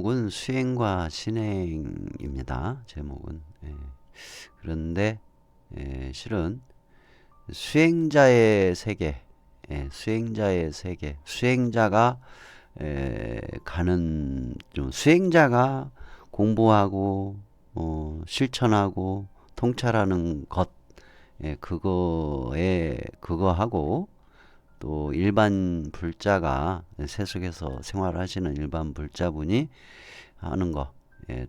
제목은 수행과 신행입니다. 제목은. 그런데 실은 수행자의 세계, 수행자의 세계, 수행자가 가는 좀 수행자가 공부하고 실천하고 통찰하는 것, 그거하고 또 일반 불자가 세속에서 생활하시는 일반 불자분이 하는 거,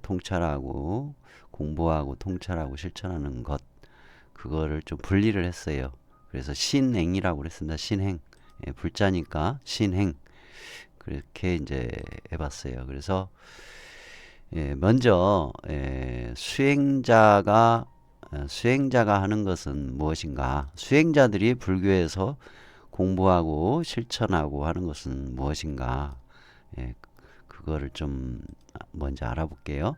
통찰하고 공부하고 통찰하고 실천하는 것, 그거를 좀 분리를 했어요. 그래서 신행이라고 그랬습니다. 신행. 불자니까 신행. 그렇게 이제 해봤어요. 그래서 먼저 수행자가 하는 것은 무엇인가? 수행자들이 불교에서 공부하고 실천하고 하는 것은 무엇인가? 그거를 좀 먼저 알아볼게요.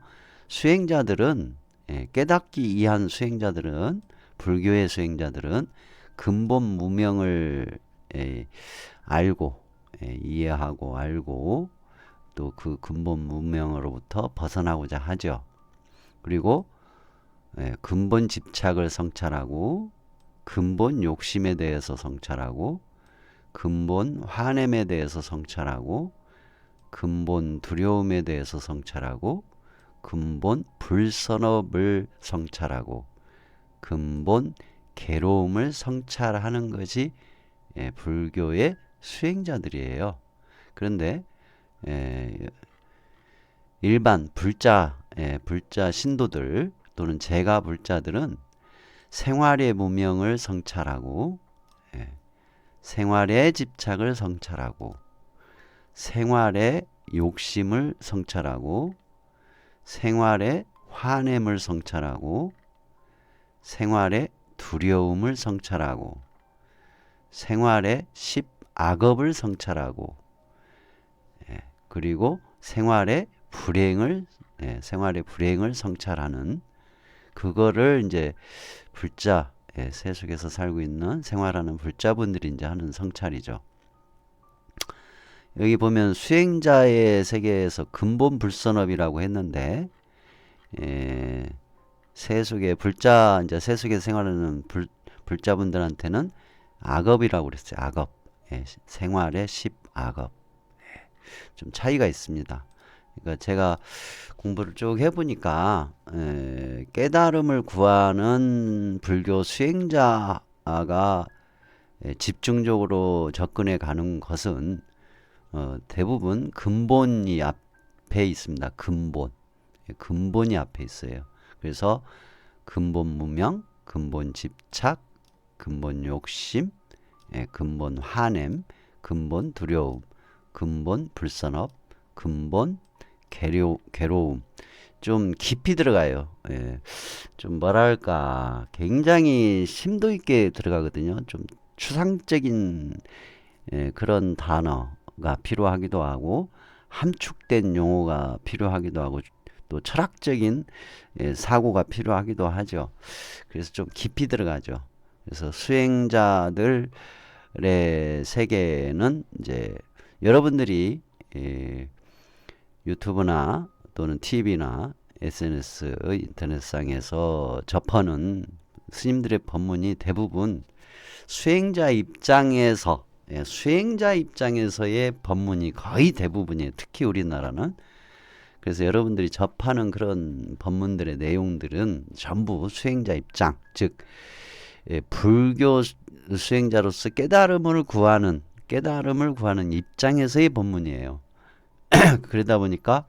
수행자들은 깨닫기 이한 수행자들은 불교의 수행자들은 근본 무명을 알고 이해하고 알고 또 그 근본 무명으로부터 벗어나고자 하죠. 그리고 근본 집착을 성찰하고 근본 욕심에 대해서 성찰하고 근본 화냄에 대해서 성찰하고 근본 두려움에 대해서 성찰하고 근본 불선업을 성찰하고 근본 괴로움을 성찰하는 것이 불교의 수행자들이에요. 그런데 일반 불자 신도들 또는 제가 불자들은 생활의 무명을 성찰하고 생활의 집착을 성찰하고 생활의 욕심을 성찰하고 생활의 화냄을 성찰하고 생활의 두려움을 성찰하고 생활의 십악업을 성찰하고 그리고 생활의 불행을 성찰하는 그거를 이제 불자 세속에서 살고 있는 생활하는 불자분들이 이제 하는 성찰이죠. 여기 보면 수행자의 세계에서 근본 불선업이라고 했는데 세속의 불자 이제 세속에서 생활하는 불자분들한테는 악업이라고 그랬어요. 악업. 생활의 10악업. 좀 차이가 있습니다. 그러니까 제가 공부를 쭉 해보니까 깨달음을 구하는 불교 수행자가 집중적으로 접근해 가는 것은 대부분 근본이 앞에 있습니다. 근본이 앞에 있어요. 그래서 근본 무명, 근본 집착, 근본 욕심, 근본 화냄, 근본 두려움, 근본 불선업, 근본 괴로움. 좀 깊이 들어가요. 좀 뭐랄까 굉장히 심도 있게 들어가거든요. 좀 추상적인 그런 단어가 필요하기도 하고 함축된 용어가 필요하기도 하고 또 철학적인 사고가 필요하기도 하죠. 그래서 좀 깊이 들어가죠. 그래서 수행자들의 세계는 이제 여러분들이 유튜브나 또는 TV나 SNS 인터넷상에서 접하는 스님들의 법문이 대부분 수행자 입장에서의 법문이 거의 대부분이에요. 특히 우리나라는. 그래서 여러분들이 접하는 그런 법문들의 내용들은 전부 수행자 입장, 즉 불교 수행자로서 깨달음을 구하는 입장에서의 법문이에요. 그러다 보니까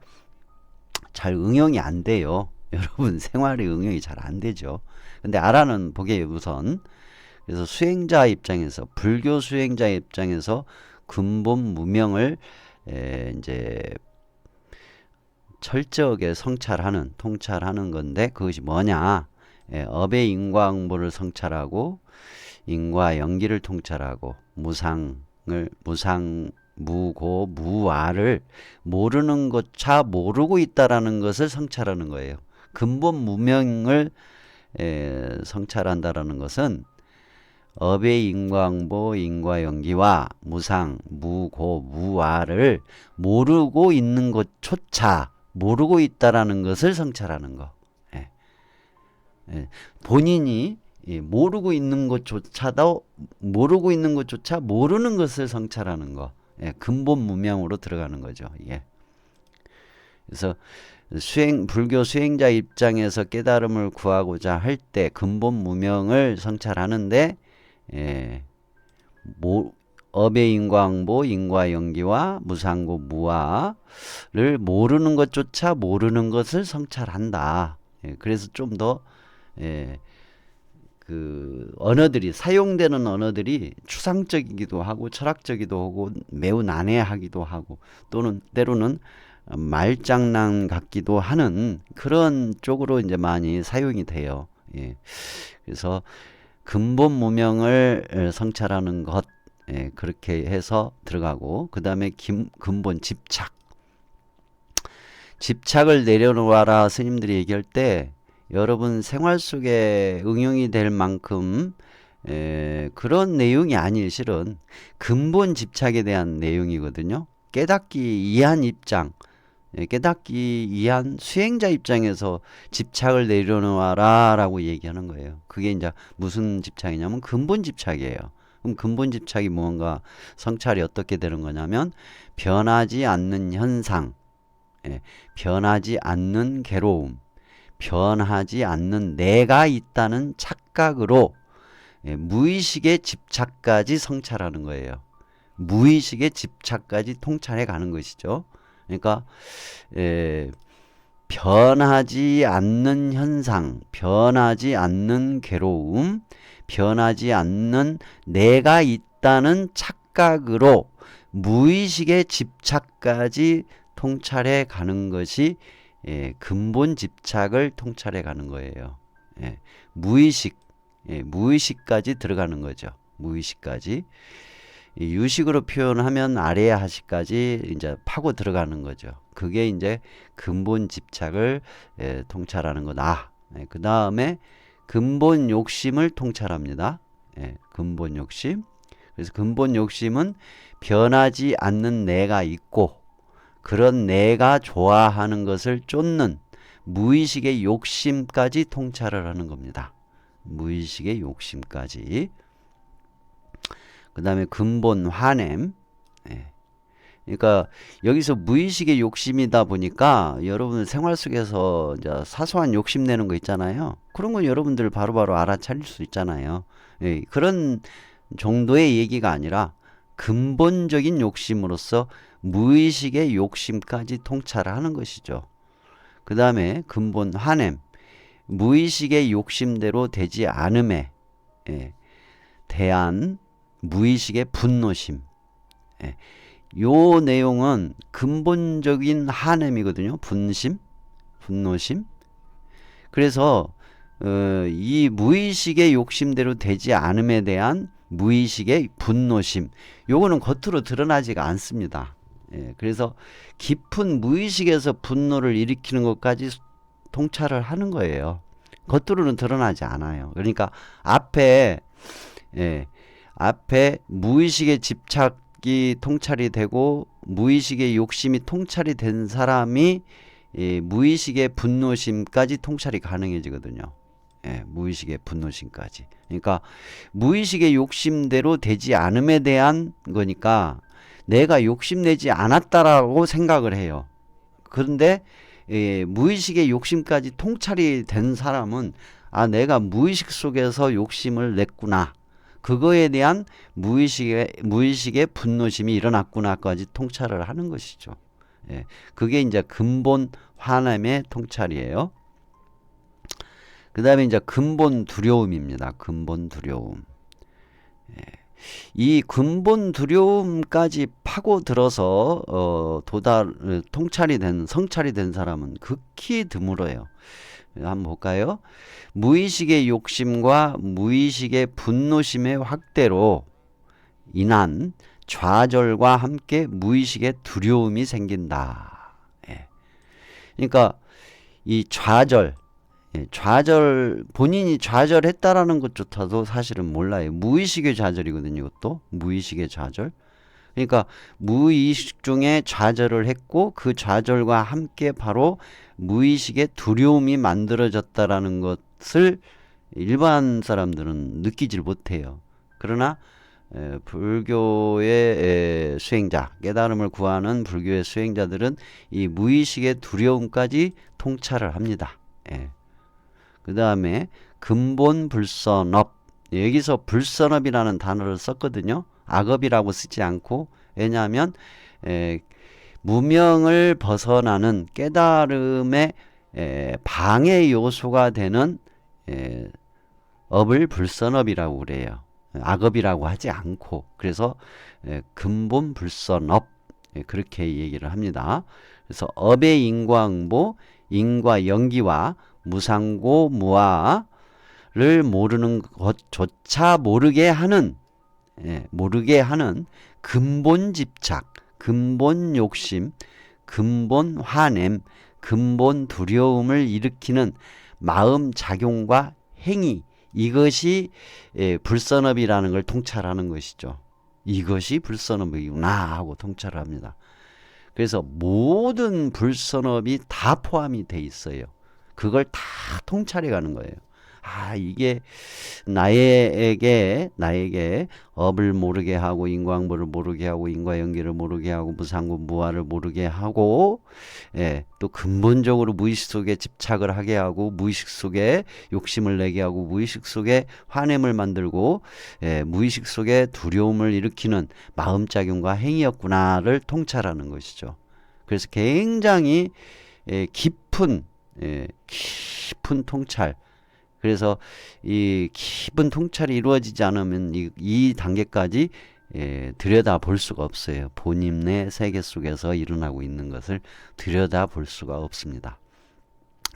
잘 응용이 안 돼요. 여러분 생활에 응용이 잘 안 되죠. 근데 알아는 보게 우선. 그래서 수행자 입장에서 불교 수행자 입장에서 근본 무명을 이제 철저하게 통찰하는 건데 그것이 뭐냐? 업의 인과응보를 성찰하고 인과 연기를 통찰하고 무고 무아를 모르는 것차 모르고 있다라는 것을 성찰하는 거예요. 근본 무명을 성찰한다라는 것은 업의 인과응보 인과연기와 무고 무아를 모르고 있는 것조차 모르고 있다라는 것을 성찰하는 거. 예. 예. 본인이 모르고 있는 것조차도 모르고 있는 것조차 모르는 것을 성찰하는 거. 예. 근본 무명으로 들어가는 거죠. 예. 그래서 불교 수행자 입장에서 깨달음을 구하고자 할 때 근본 무명을 성찰하는데 업의 인과응보, 인과연기와 무상고 무아를 모르는 것조차 모르는 것을 성찰한다. 그래서 좀 더 그 언어들이 사용되는 언어들이 추상적이기도 하고 철학적이기도 하고 매우 난해하기도 하고 또는 때로는 말장난 같기도 하는 그런 쪽으로 이제 많이 사용이 돼요. 예. 그래서 근본 무명을 성찰하는 것, 그렇게 해서 들어가고 그 다음에 근본 집착을 내려놓아라 스님들이 얘기할 때 여러분 생활 속에 응용이 될 만큼 그런 내용이 아니에요. 실은 근본 집착에 대한 내용이거든요. 깨닫기 이한 입장, 깨닫기 이한 수행자 입장에서 집착을 내려놓아라 라고 얘기하는 거예요. 그게 이제 무슨 집착이냐면 근본 집착이에요. 그럼 근본 집착이 무언가 성찰이 어떻게 되는 거냐면 변하지 않는 현상, 변하지 않는 괴로움, 변하지 않는 내가 있다는 착각으로 무의식의 집착까지 성찰하는 거예요. 무의식의 집착까지 통찰해 가는 것이죠. 그러니까 변하지 않는 현상, 변하지 않는 괴로움, 변하지 않는 내가 있다는 착각으로 무의식의 집착까지 통찰해 가는 것이 근본 집착을 통찰해 가는 거예요. 무의식, 무의식까지 들어가는 거죠. 무의식까지. 유식으로 표현하면 아래야 하식까지 이제 파고 들어가는 거죠. 그게 이제 근본 집착을 통찰하는 거다. 그 다음에 근본 욕심을 통찰합니다. 근본 욕심. 그래서 근본 욕심은 변하지 않는 내가 있고 그런 내가 좋아하는 것을 쫓는 무의식의 욕심까지 통찰을 하는 겁니다. 무의식의 욕심까지. 그 다음에 근본 화냄. 그러니까 여기서 무의식의 욕심이다 보니까 여러분 생활 속에서 이제 사소한 욕심 내는 거 있잖아요. 그런 건 여러분들 바로바로 알아차릴 수 있잖아요. 그런 정도의 얘기가 아니라 근본적인 욕심으로서 무의식의 욕심까지 통찰을 하는 것이죠. 그 다음에 근본 화냄. 무의식의 욕심대로 되지 않음에 대한 무의식의 분노심. 요 내용은 근본적인 한냄이거든요. 분노심. 그래서 이 무의식의 욕심대로 되지 않음에 대한 무의식의 분노심. 요거는 겉으로 드러나지가 않습니다. 그래서 깊은 무의식에서 분노를 일으키는 것까지 통찰을 하는 거예요. 겉으로는 드러나지 않아요. 그러니까 앞에 무의식의 집착이 통찰이 되고 무의식의 욕심이 통찰이 된 사람이 무의식의 분노심까지 통찰이 가능해지거든요. 무의식의 분노심까지. 그러니까 무의식의 욕심대로 되지 않음에 대한 거니까 내가 욕심내지 않았다라고 생각을 해요. 그런데 무의식의 욕심까지 통찰이 된 사람은 내가 무의식 속에서 욕심을 냈구나. 그거에 대한 무의식의 분노심이 일어났구나까지 통찰을 하는 것이죠. 그게 이제 근본 화남의 통찰이에요. 그 다음에 이제 근본 두려움입니다. 근본 두려움. 이 근본 두려움까지 파고들어서 성찰이 된 사람은 극히 드물어요. 한번 볼까요? 무의식의 욕심과 무의식의 분노심의 확대로 인한 좌절과 함께 무의식의 두려움이 생긴다. 그러니까 이 좌절, 본인이 좌절했다라는 것조차도 사실은 몰라요. 무의식의 좌절이거든요. 이것도 무의식의 좌절. 그러니까 무의식 중에 좌절을 했고 그 좌절과 함께 바로 무의식의 두려움이 만들어졌다라는 것을 일반 사람들은 느끼질 못해요. 그러나 불교의 수행자, 깨달음을 구하는 불교의 수행자들은 이 무의식의 두려움까지 통찰을 합니다. 그 다음에 근본 불선업, 여기서 불선업이라는 단어를 썼거든요. 악업이라고 쓰지 않고, 왜냐하면 무명을 벗어나는 깨달음의 방해 요소가 되는 업을 불선업이라고 그래요. 악업이라고 하지 않고, 그래서 근본 불선업, 그렇게 얘기를 합니다. 그래서 업의 인과응보, 인과연기와 무상고 무아를 모르는 것조차 모르게 하는 근본 집착, 근본 욕심, 근본 화냄, 근본 두려움을 일으키는 마음 작용과 행위, 이것이 불선업이라는 걸 통찰하는 것이죠. 이것이 불선업이구나 하고 통찰을 합니다. 그래서 모든 불선업이 다 포함이 돼 있어요. 그걸 다 통찰해 가는 거예요. 아, 이게 나에게 업을 모르게 하고 인과응보를 모르게 하고 인과연기를 모르게 하고 무상고 무아를 모르게 하고 또 근본적으로 무의식 속에 집착을 하게 하고 무의식 속에 욕심을 내게 하고 무의식 속에 화냄을 만들고 무의식 속에 두려움을 일으키는 마음작용과 행위였구나를 통찰하는 것이죠. 그래서 굉장히 깊은 통찰, 그래서 이 깊은 통찰이 이루어지지 않으면 이 단계까지 들여다 볼 수가 없어요. 본인의 세계 속에서 일어나고 있는 것을 들여다 볼 수가 없습니다.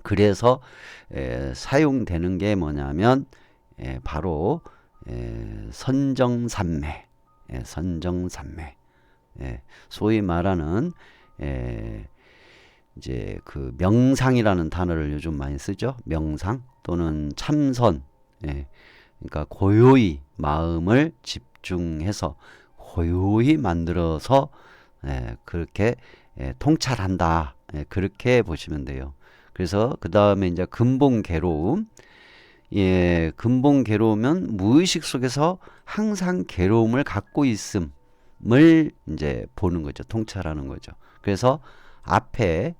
그래서 사용되는 게 뭐냐면 바로 선정산매, 소위 말하는 이제 그 명상이라는 단어를 요즘 많이 쓰죠. 명상 또는 참선. 그러니까 고요히 마음을 집중해서 고요히 만들어서 그렇게 통찰한다. 그렇게 보시면 돼요. 그래서 그 다음에 이제 근본 괴로움. 근본 괴로우면 무의식 속에서 항상 괴로움을 갖고 있음을 이제 보는 거죠. 통찰하는 거죠. 그래서 앞에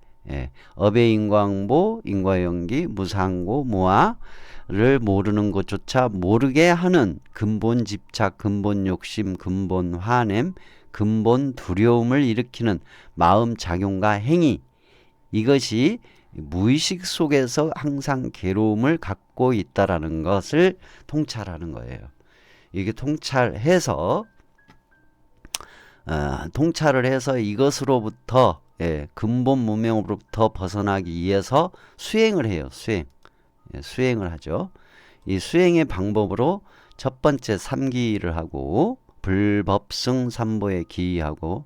업의 인과응보, 인과연기, 무상고, 무아를 모르는 것조차 모르게 하는 근본 집착, 근본 욕심, 근본 화냄, 근본 두려움을 일으키는 마음 작용과 행위, 이것이 무의식 속에서 항상 괴로움을 갖고 있다라는 것을 통찰하는 거예요. 이게 통찰을 해서 이것으로부터 근본 무명으로부터 벗어나기 위해서 수행을 해요. 수행을 하죠. 이 수행의 방법으로 첫 번째 삼기를 하고 불법승 삼보에 기의하고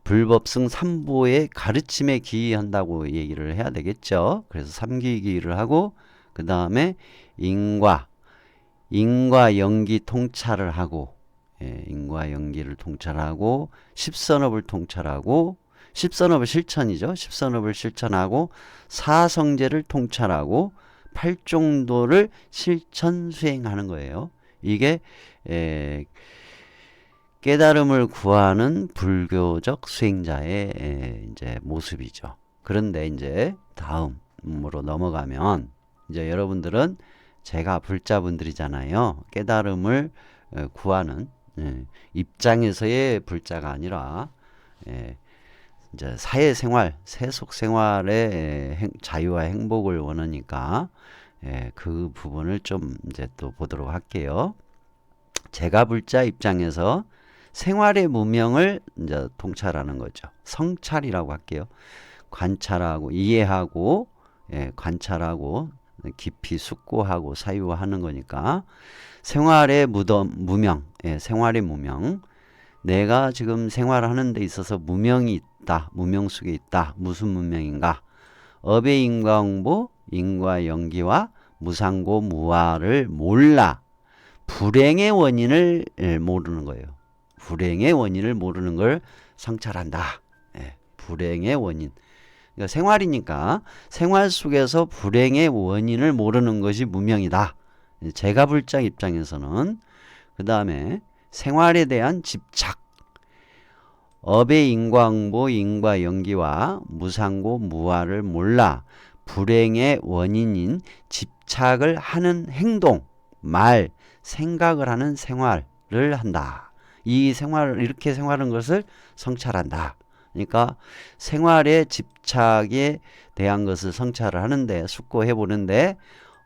불법승 삼보의 가르침에 기의한다고 얘기를 해야 되겠죠. 그래서 삼기기를 하고 그 다음에 인과 연기 통찰을 하고 인과 연기를 통찰하고 십선업을 통찰하고 십선업을 실천이죠. 십선업을 실천하고 사성제를 통찰하고 팔종도를 실천 수행하는 거예요. 이게 깨달음을 구하는 불교적 수행자의 이제 모습이죠. 그런데 이제 다음으로 넘어가면 이제 여러분들은 제가 불자분들이잖아요. 깨달음을 구하는 입장에서의 불자가 아니라 이제 사회생활, 세속생활의 자유와 행복을 원하니까 그 부분을 좀 이제 또 보도록 할게요. 제가 불자 입장에서 생활의 무명을 이제 통찰하는 거죠. 성찰이라고 할게요. 관찰하고 이해하고 관찰하고 깊이 숙고하고 사유하는 거니까 생활의 무명, 생활의 무명. 내가 지금 생활하는 데 있어서 무명이 있다. 무명 속에 있다. 무슨 무명인가? 업의 인과응보, 인과연기와 무상고 무아를 몰라 불행의 원인을 모르는 거예요. 불행의 원인을 모르는 걸 성찰한다. 예, 불행의 원인. 그러니까 생활이니까 생활 속에서 불행의 원인을 모르는 것이 무명이다. 제가불장 입장에서는. 그 다음에 생활에 대한 집착. 업의 인과응보, 인과연기와 무상고, 무화를 몰라 불행의 원인인 집착을 하는 행동, 말, 생각을 하는 생활을 한다. 이 생활을 이렇게 생활하는 것을 성찰한다. 그러니까 생활의 집착에 대한 것을 성찰을 하는데, 숙고해 보는데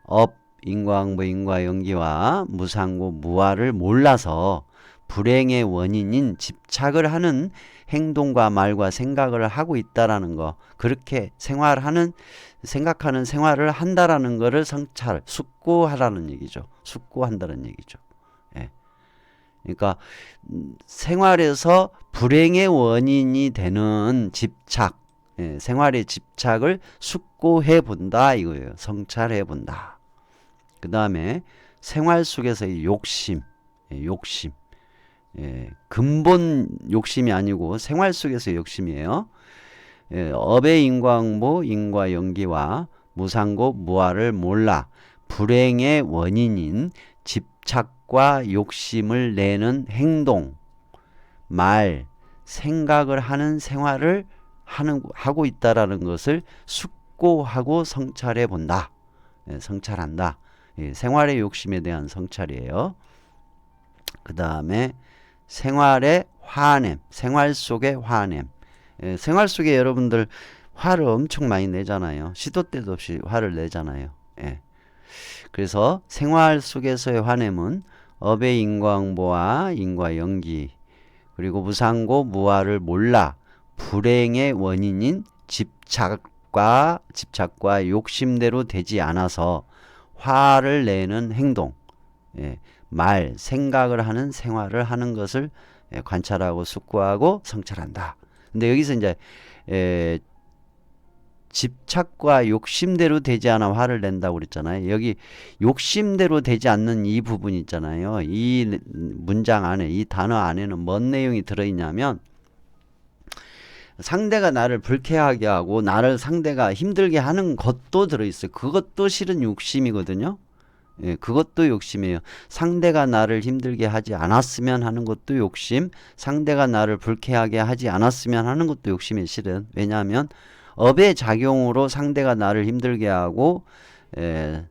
업, 인과응보, 인과연기와 무상고, 무화를 몰라서 불행의 원인인 집착을 하는 행동과 말과 생각을 하고 있다라는 거, 그렇게 생각하는 생활을 한다라는 거를 성찰, 숙고하라는 얘기죠. 숙고한다는 얘기죠. 예. 그러니까 생활에서 불행의 원인이 되는 집착, 예, 생활의 집착을 숙고해 본다 이거예요. 성찰해 본다. 그 다음에 생활 속에서의 욕심, 예, 욕심. 예, 근본 욕심이 아니고 생활 속에서의 욕심이에요. 예, 업의 인과응보, 인과연기와 무상고, 무화를 몰라 불행의 원인인 집착과 욕심을 내는 행동, 말, 생각을 하는 생활을 하고 있다라는 것을 숙고하고 성찰해 본다. 예, 성찰한다. 예, 생활의 욕심에 대한 성찰이에요. 그 다음에 생활의 화냄, 생활 속의 화냄. 예, 생활 속에 여러분들 화를 엄청 많이 내잖아요. 시도 때도 없이 화를 내잖아요. 예. 그래서 생활 속에서의 화냄은 업의 인과응보와 인과연기, 그리고 무상고, 무화를 몰라 불행의 원인인 집착과 욕심대로 되지 않아서 화를 내는 행동, 예, 말, 생각을 하는 생활을 하는 것을 관찰하고 숙고하고 성찰한다. 근데 여기서 이제 집착과 욕심대로 되지 않아 화를 낸다고 그랬잖아요. 여기 욕심대로 되지 않는 이 부분 있잖아요. 이 문장 안에, 이 단어 안에는 뭔 내용이 들어있냐면, 상대가 나를 불쾌하게 하고 나를 상대가 힘들게 하는 것도 들어있어요. 그것도 실은 욕심이거든요. 예, 그것도 욕심이에요. 상대가 나를 힘들게 하지 않았으면 하는 것도 욕심, 상대가 나를 불쾌하게 하지 않았으면 하는 것도 욕심이에요, 실은. 왜냐하면 업의 작용으로 상대가 나를 힘들게 하고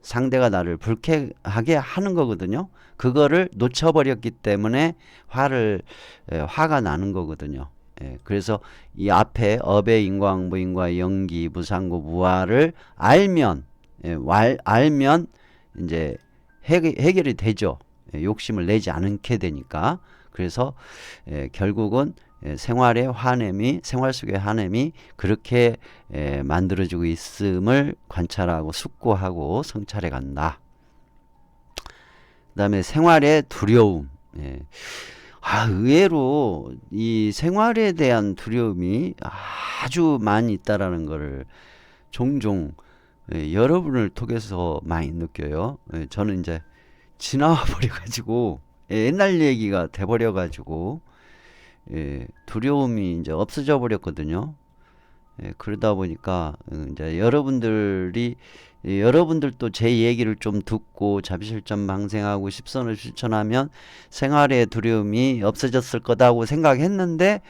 상대가 나를 불쾌하게 하는 거거든요. 그거를 놓쳐버렸기 때문에 화가 나는 거거든요. 예, 그래서 이 앞에 업의 인과응보, 인과연기, 무상고, 무화를 알면 이제 해결이 되죠. 예, 욕심을 내지 않게 되니까. 그래서 결국은 생활 속의 화냄이 그렇게 만들어지고 있음을 관찰하고 숙고하고 성찰해 간다. 그 다음에 생활의 두려움. 예. 의외로 이 생활에 대한 두려움이 아주 많이 있다라는 것을 종종 여러분을 통해서 많이 느껴요. 저는 이제 지나와 버려가지고 옛날 얘기가 돼버려가지고 두려움이 이제 없어져 버렸거든요. 그러다 보니까 이제 여러분들도 제 얘기를 좀 듣고 자비실천 방생하고 십선을 실천하면 생활의 두려움이 없어졌을 거다고 생각했는데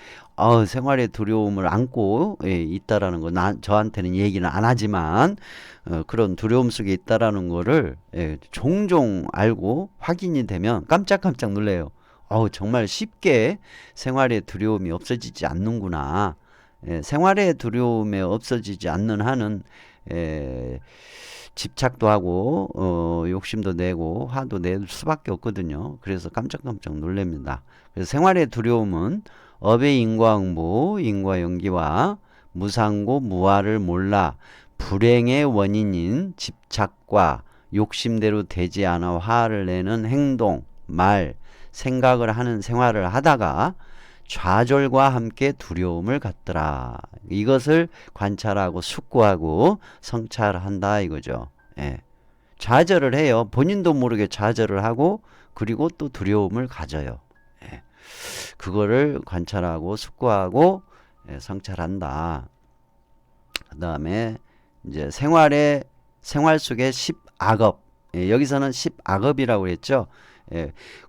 생활의 두려움을 안고 있다라는 거 저한테는 얘기는 안 하지만 그런 두려움 속에 있다라는 거를 종종 알고 확인이 되면 깜짝깜짝 놀래요. 정말 쉽게 생활의 두려움이 없어지지 않는구나. 생활의 두려움에 없어지지 않는 한은 집착도 하고 욕심도 내고 화도 낼 수밖에 없거든요. 그래서 깜짝깜짝 놀랍니다. 그래서 생활의 두려움은 업의 인과응보, 인과연기와 무상고, 무화를 몰라 불행의 원인인 집착과 욕심대로 되지 않아 화를 내는 행동, 말, 생각을 하는 생활을 하다가 좌절과 함께 두려움을 갖더라. 이것을 관찰하고 숙고하고 성찰한다 이거죠. 예. 좌절을 해요. 본인도 모르게 좌절을 하고 그리고 또 두려움을 가져요. 예. 그거를 관찰하고 숙고하고 성찰한다. 그 다음에 이제 생활 속의 10악업. 여기서는 10악업이라고 했죠.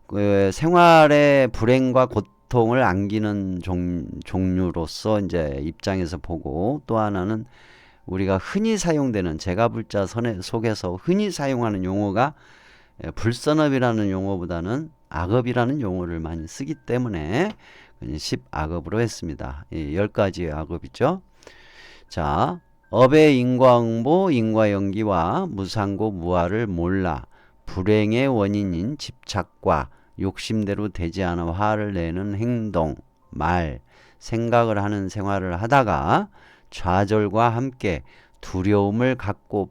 그 생활의 불행과 고통을 안기는 종류로서 이제 입장에서 보고, 또 하나는 우리가 흔히 사용되는 제가불자 속에서 흔히 사용하는 용어가 불선업이라는 용어보다는 악업이라는 용어를 많이 쓰기 때문에 10악업으로 했습니다. 10가지의 악업이죠. 자, 업의 인과응보, 인과연기와 무상고 무아를 몰라 불행의 원인인 집착과 욕심대로 되지 않아 화를 내는 행동, 말, 생각을 하는 생활을 하다가 좌절과 함께 두려움을 갖고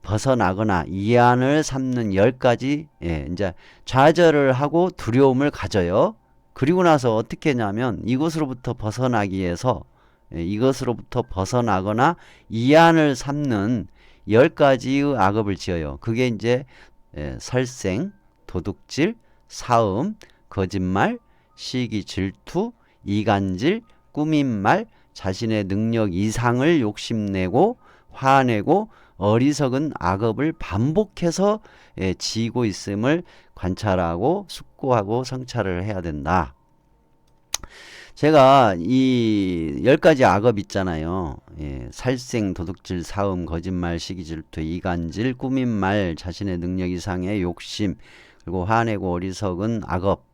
벗어나거나 이안을 삼는 10가지, 이제 좌절을 하고 두려움을 가져요. 그리고 나서 어떻게 하냐면 이것으로부터 벗어나기 위해서 이것으로부터 벗어나거나 이안을 삼는 10가지의 악업을 지어요. 그게 이제 살생, 도둑질, 사음, 거짓말, 시기, 질투, 이간질, 꾸민말, 자신의 능력 이상을 욕심내고 화내고 어리석은 악업을 반복해서 지고 있음을 관찰하고 숙고하고 성찰을 해야 된다. 제가 이 10가지 악업 있잖아요. 살생, 도둑질, 사음, 거짓말, 시기, 질투, 이간질, 꾸민말, 자신의 능력 이상의 욕심, 그리고 화내고 어리석은 악업.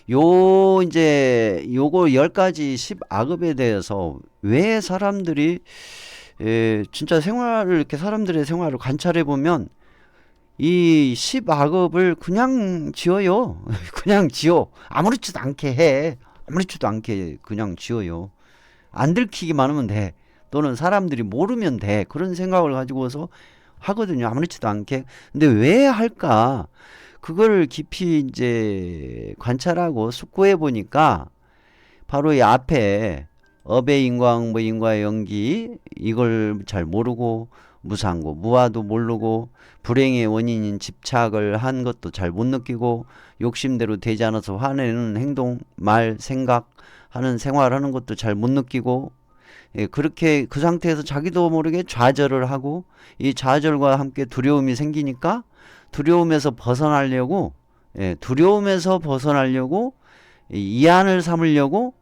요거 10가지 10악업에 대해서 왜 사람들이 진짜 이렇게 사람들의 생활을 관찰해 보면 이 10악업을 그냥 지어요. 그냥 지어. 아무렇지도 않게 해. 아무렇지도 않게 그냥 지어요. 안 들키기만 하면 돼. 또는 사람들이 모르면 돼. 그런 생각을 가지고서 하거든요. 아무렇지도 않게. 근데 왜 할까? 그거를 깊이 이제 관찰하고 숙고해 보니까 바로 이 앞에 업의 인과응보, 인과연기 이걸 잘 모르고 무상고, 무아도 모르고 불행의 원인인 집착을 한 것도 잘 못 느끼고 욕심대로 되지 않아서 화내는 행동, 말, 생각하는 생활하는 것도 잘 못 느끼고 그렇게 그 상태에서 자기도 모르게 좌절을 하고 이 좌절과 함께 두려움이 생기니까 두려움에서 벗어나려고 이안을 삼으려고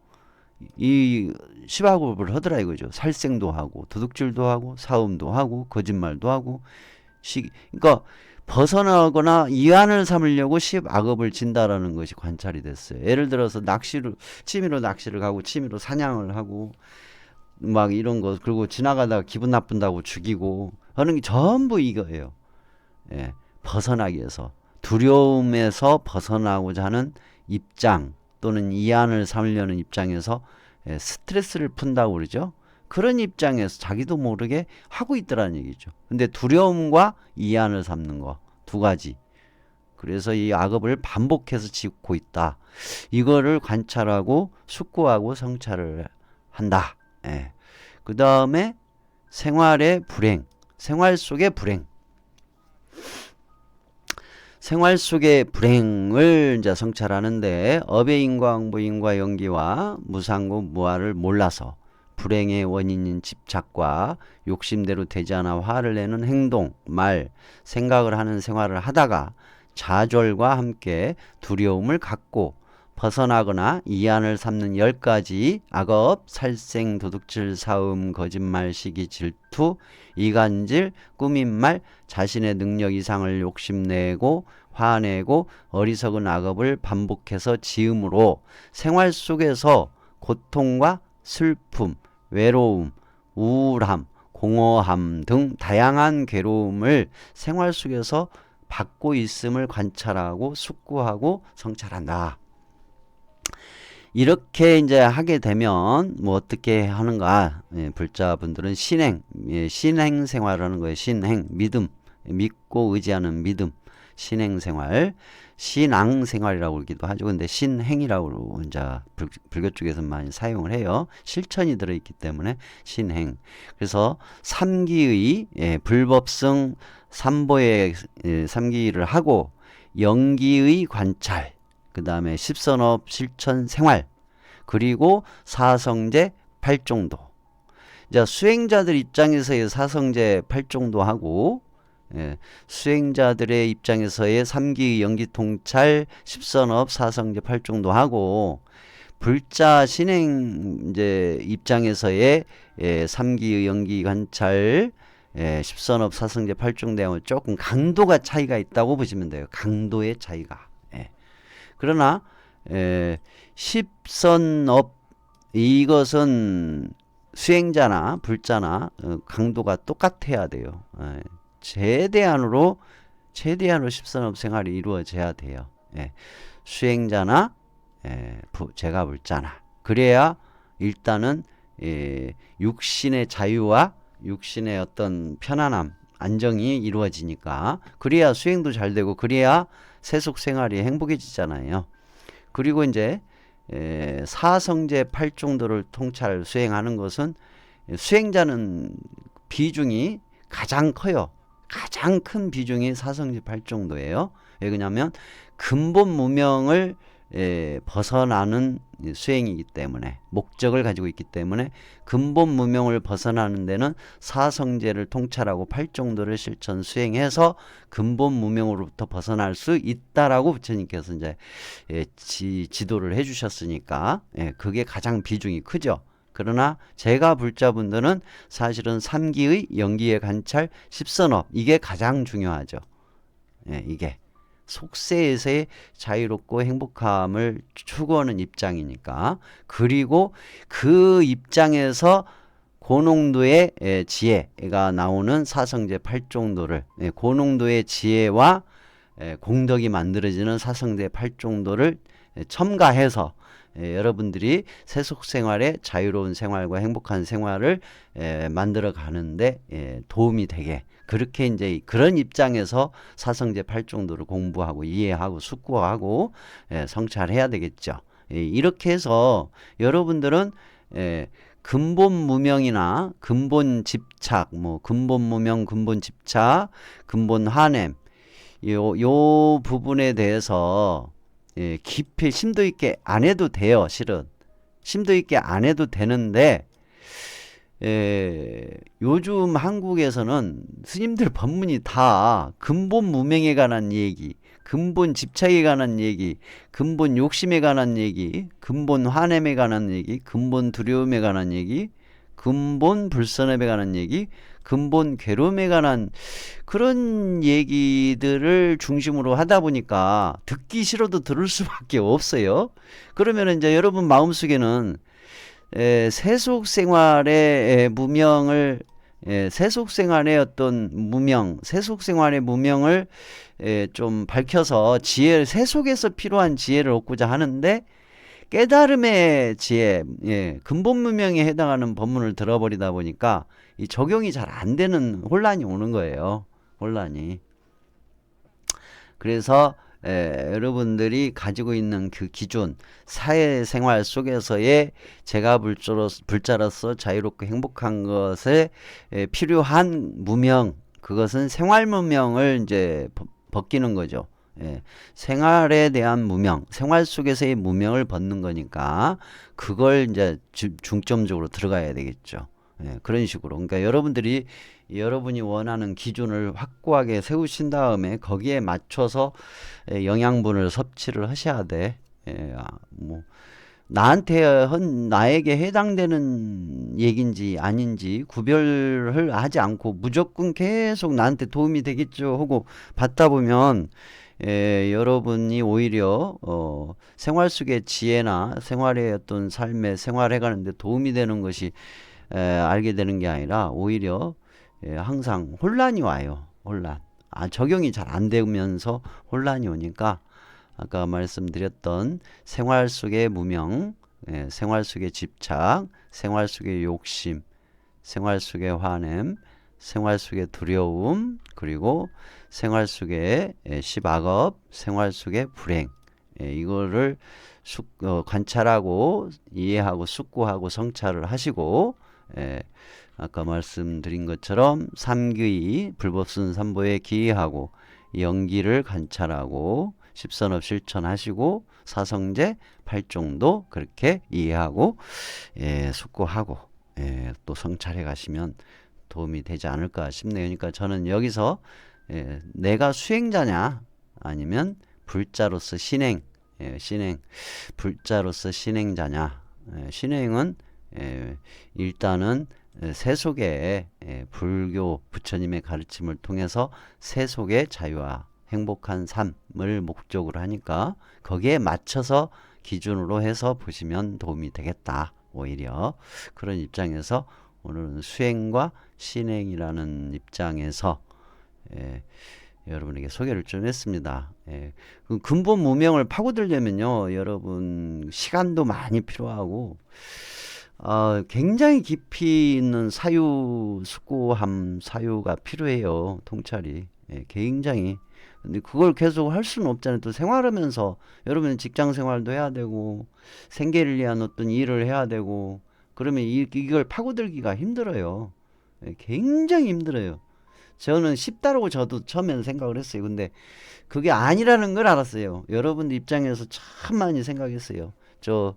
이 십악업을 하더라 이거죠. 살생도 하고 도둑질도 하고 사음도 하고 거짓말도 하고 그러니까 벗어나거나 이안을 삼으려고 십악업을 진다라는 것이 관찰이 됐어요. 예를 들어서 취미로 낚시를 가고 취미로 사냥을 하고 막 이런 거, 그리고 지나가다가 기분 나쁜다고 죽이고 하는 게 전부 이거예요. 벗어나기 위해서 두려움에서 벗어나고자 하는 입장 또는 이안을 삼으려는 입장에서 스트레스를 푼다고 그러죠. 그런 입장에서 자기도 모르게 하고 있더라는 얘기죠. 근데 두려움과 이안을 삼는 거 두 가지. 그래서 이 악업을 반복해서 짓고 있다. 이거를 관찰하고 숙고하고 성찰을 한다. 그 다음에 생활의 불행, 생활 속의 불행을 이제 성찰하는데 업의 인과응보, 인과연기와 무상고, 무아를 몰라서 불행의 원인인 집착과 욕심대로 되지 않아 화를 내는 행동, 말, 생각을 하는 생활을 하다가 좌절과 함께 두려움을 갖고 벗어나거나 이안을 삼는 10가지 악업, 살생, 도둑질, 사음, 거짓말, 시기, 질투, 이간질, 꾸민말, 자신의 능력 이상을 욕심내고 화내고 어리석은 악업을 반복해서 지음으로 생활 속에서 고통과 슬픔, 외로움, 우울함, 공허함 등 다양한 괴로움을 생활 속에서 받고 있음을 관찰하고 숙고하고 성찰한다. 이렇게 이제 하게 되면 뭐 어떻게 하는가? 불자분들은 신행 생활을 하는 거예요. 신행, 믿음, 믿고 의지하는 믿음, 신행 생활, 신앙 생활이라고 그러기도 하죠. 근데 신행이라고 이제 불교 쪽에서 많이 사용을 해요. 실천이 들어있기 때문에 신행. 그래서 삼기의 불법성 삼보의 삼기를 하고 영기의 관찰, 그 다음에 십선업 실천 생활, 그리고 사성제 팔종도. 자, 수행자들 입장에서의 사성제 팔종도하고, 수행자들의 입장에서의 삼기 연기 통찰 십선업 사성제 팔종도하고, 불자 신행 이제 입장에서의 삼기 연기 관찰 십선업 사성제 팔종대하고 조금 강도가 차이가 있다고 보시면 돼요. 강도의 차이가. 그러나 십선업 이것은 수행자나 불자나 강도가 똑같아야 돼요. 최대한으로 십선업 생활이 이루어져야 돼요. 수행자나 제가 불자나. 그래야 일단은 육신의 자유와 육신의 어떤 편안함, 안정이 이루어지니까. 그래야 수행도 잘 되고, 그래야 세속 생활이 행복해지잖아요. 그리고 이제 사성제 팔종도를 통찰 수행하는 것은 수행자는 비중이 가장 커요. 가장 큰 비중이 사성제 팔종도예요. 왜 그러냐면 근본 무명을 벗어나는 수행이기 때문에, 목적을 가지고 있기 때문에 근본 무명을 벗어나는 데는 사성제를 통찰하고 팔종도를 실천 수행해서 근본 무명으로부터 벗어날 수 있다라고 부처님께서 이제 지도를 해주셨으니까 그게 가장 비중이 크죠. 그러나 제가 불자분들은 사실은 삼기의 연기의 관찰 십선업, 이게 가장 중요하죠. 이게 속세에서의 자유롭고 행복함을 추구하는 입장이니까. 그리고 그 입장에서 고농도의 지혜가 나오는 사성제 팔종도를, 고농도의 지혜와 공덕이 만들어지는 사성제 팔종도를 첨가해서 여러분들이 세속생활의 자유로운 생활과 행복한 생활을 만들어 가는데 도움이 되게, 그렇게 이제 그런 입장에서 사성제 팔종도를 공부하고 이해하고 숙고하고 성찰해야 되겠죠. 이렇게 해서 여러분들은 근본 무명이나 근본 집착, 뭐 근본 무명, 근본 집착, 근본 환엠, 요 부분에 대해서 깊이 심도 있게 안 해도 돼요. 실은 심도 있게 안 해도 되는데 요즘 한국에서는 스님들 법문이 다 근본 무명에 관한 얘기, 근본 집착에 관한 얘기, 근본 욕심에 관한 얘기, 근본 환엠에 관한 얘기, 근본 두려움에 관한 얘기, 근본 불선업에 관한 얘기, 근본 괴로움에 관한 그런 얘기들을 중심으로 하다 보니까 듣기 싫어도 들을 수밖에 없어요. 그러면 이제 여러분 마음속에는 세속 생활의 무명을, 세속 생활의 어떤 무명, 세속 생활의 무명을 좀 밝혀서 세속에서 필요한 지혜를 얻고자 하는데, 깨달음의 지혜, 근본 무명에 해당하는 법문을 들어버리다 보니까 이 적용이 잘 안 되는 혼란이 오는 거예요. 혼란이. 그래서 여러분들이 가지고 있는 그 기준, 사회생활 속에서의 제가 불자로서 자유롭고 행복한 것에 필요한 무명, 그것은 생활 무명을 이제 벗기는 거죠. 생활에 대한 무명, 생활 속에서의 무명을 벗는 거니까 그걸 이제 중점적으로 들어가야 되겠죠. 그런 식으로. 그러니까 여러분이 원하는 기준을 확고하게 세우신 다음에 거기에 맞춰서 영양분을 섭취를 하셔야 돼. 뭐 나에게 해당되는 얘기인지 아닌지 구별을 하지 않고 무조건 계속 나한테 도움이 되겠죠 하고 받다 보면 여러분이 오히려 생활 속의 지혜나 생활의 어떤 삶의 생활해가는데 도움이 되는 것이 알게 되는 게 아니라 오히려 항상 혼란이 와요. 혼란. 적용이 잘 안 되면서 혼란이 오니까 아까 말씀드렸던 생활 속의 무명, 생활 속의 집착, 생활 속의 욕심, 생활 속의 환엠, 생활 속의 두려움, 그리고 생활 속의 시박업, 생활 속의 불행, 이거를 관찰하고 이해하고 숙고하고 성찰을 하시고, 아까 말씀드린 것처럼 삼귀 불법순 삼보에 기이하고 연기를 관찰하고 십선업 실천하시고 사성제 팔종도 그렇게 이해하고 숙고하고 또 성찰해 가시면 도움이 되지 않을까 싶네요. 그러니까 저는 여기서 내가 수행자냐 아니면 불자로서 신행 불자로서 신행자냐. 신행은 일단은 세속의 불교 부처님의 가르침을 통해서 세속의 자유와 행복한 삶을 목적으로 하니까 거기에 맞춰서 기준으로 해서 보시면 도움이 되겠다. 오히려 그런 입장에서 오늘은 수행과 신행이라는 입장에서 여러분에게 소개를 좀 했습니다. 그 근본 무명을 파고들려면요, 여러분 시간도 많이 필요하고 굉장히 깊이 있는 숙고함, 사유가 필요해요. 통찰이 굉장히. 근데 그걸 계속 할 수는 없잖아요. 또 생활하면서 여러분 직장 생활도 해야 되고 생계를 위한 어떤 일을 해야 되고 그러면 이걸 파고들기가 힘들어요. 굉장히 힘들어요. 저는 쉽다라고 저도 처음에는 생각을 했어요. 근데 그게 아니라는 걸 알았어요. 여러분들 입장에서 참 많이 생각했어요. 저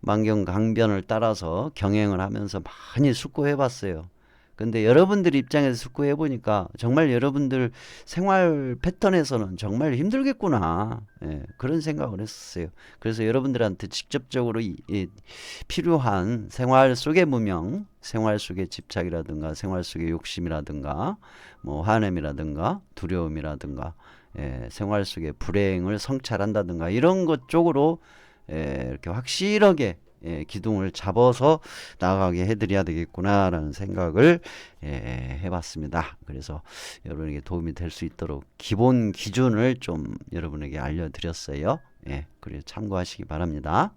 만경강변을 따라서 경행을 하면서 많이 숙고해 봤어요. 근데 여러분들 입장에서 숙고해 보니까 정말 여러분들 생활 패턴에서는 정말 힘들겠구나. 그런 생각을 했었어요. 그래서 여러분들한테 직접적으로 필요한 생활 속의 무명, 생활 속의 집착이라든가 생활 속의 욕심이라든가 뭐 화냄이라든가 두려움이라든가 생활 속의 불행을 성찰한다든가 이런 것 쪽으로 이렇게 확실하게 기둥을 잡아서 나아가게 해드려야 되겠구나라는 생각을 해봤습니다. 그래서 여러분에게 도움이 될 수 있도록 기본 기준을 좀 여러분에게 알려드렸어요. 그래서 참고하시기 바랍니다.